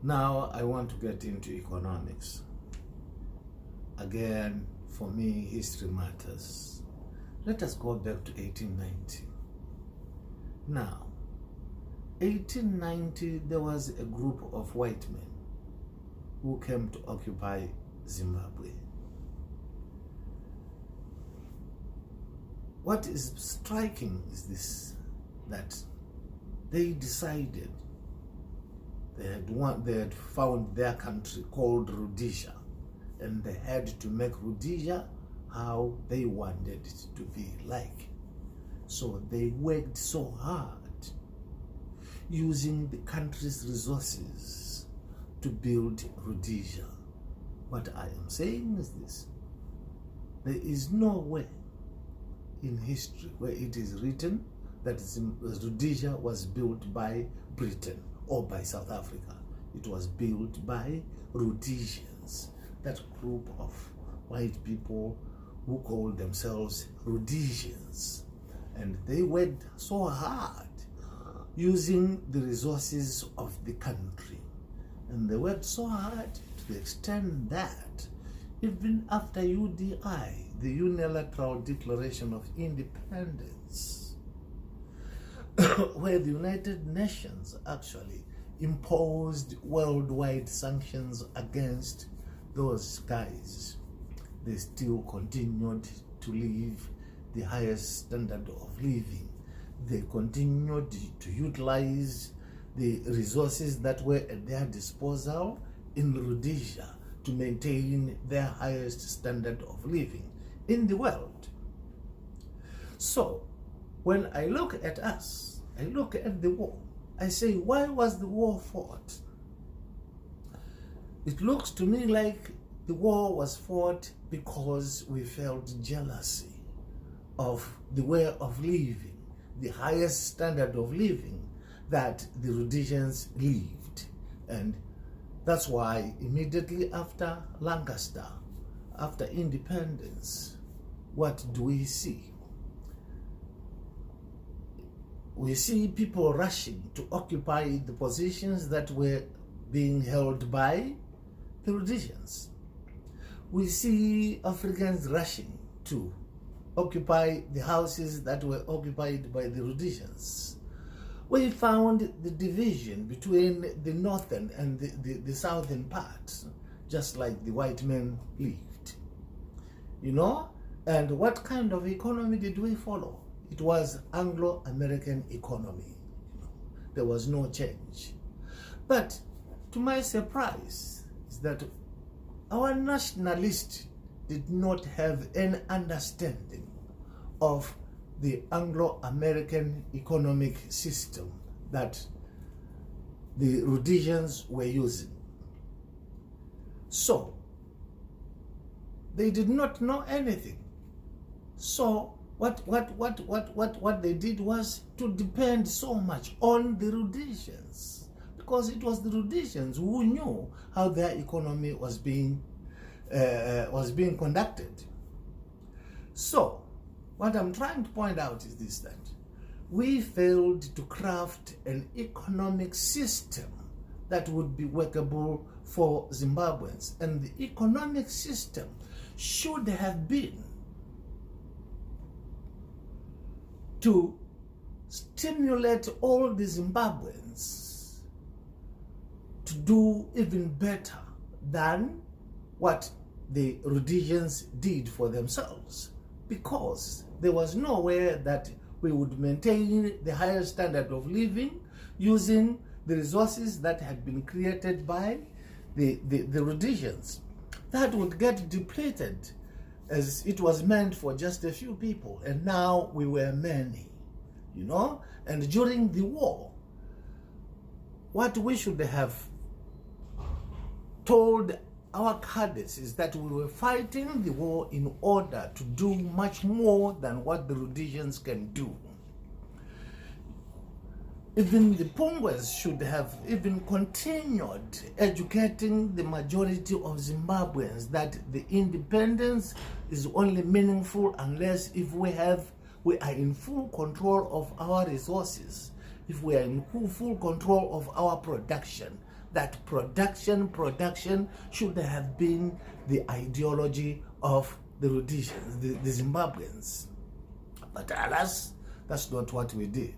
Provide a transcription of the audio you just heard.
Now I want to get into economics. Again, for me, history matters. Let us go back to 1890. Now, 1890, there was a group of white men who came to occupy Zimbabwe. What is striking is this, that they decided they had found their country called Rhodesia, and they had to make Rhodesia how they wanted it to be like. So they worked so hard using the country's resources to build Rhodesia. What I am saying is this: there is nowhere in history where it is written that Rhodesia was built by Britain or by South Africa. It was built by Rhodesians, that group of white people who called themselves Rhodesians. And they worked so hard using the resources of the country. And they worked so hard to the extent that even after UDI, the Unilateral Declaration of Independence, where the United Nations actually imposed worldwide sanctions against those guys, they still continued to live the highest standard of living. They continued to utilize the resources that were at their disposal in Rhodesia to maintain their highest standard of living in the world. So, when I look at us, I look at the war, I say, why was the war fought? It looks to me like the war was fought because we felt jealousy of the way of living, the highest standard of living that the Rhodesians lived. And that's why immediately after Lancaster, after independence, what do we see? We see people rushing to occupy the positions that were being held by the Rhodesians. We see Africans rushing to occupy the houses that were occupied by the Rhodesians. We found the division between the northern and the southern parts, just like the white men lived. You know? And what kind of economy did we follow? It was Anglo-American economy. There was no change. But to my surprise is that our nationalists did not have any understanding of the Anglo-American economic system that the Rhodesians were using. So, they did not know anything. So, what they did was to depend so much on the Rhodesians, because it was the Rhodesians who knew how their economy was being conducted. So, what I'm trying to point out is this, that we failed to craft an economic system that would be workable for Zimbabweans. And the economic system should have been to stimulate all the Zimbabweans to do even better than what the Rhodesians did for themselves, because there was nowhere that we would maintain the higher standard of living using the resources that had been created by the Rhodesians. That would get depleted, as it was meant for just a few people, and now we were many, you know. And during the war, what we should have told our cadets is that we were fighting the war in order to do much more than what the Rhodesians can do. Even the Pungwes should have even continued educating the majority of Zimbabweans that the independence is only meaningful unless if we are in full control of our resources, if we are in full control of our production. that production should have been the ideology of the Rhodesians, the Zimbabweans. But alas, that's not what we did.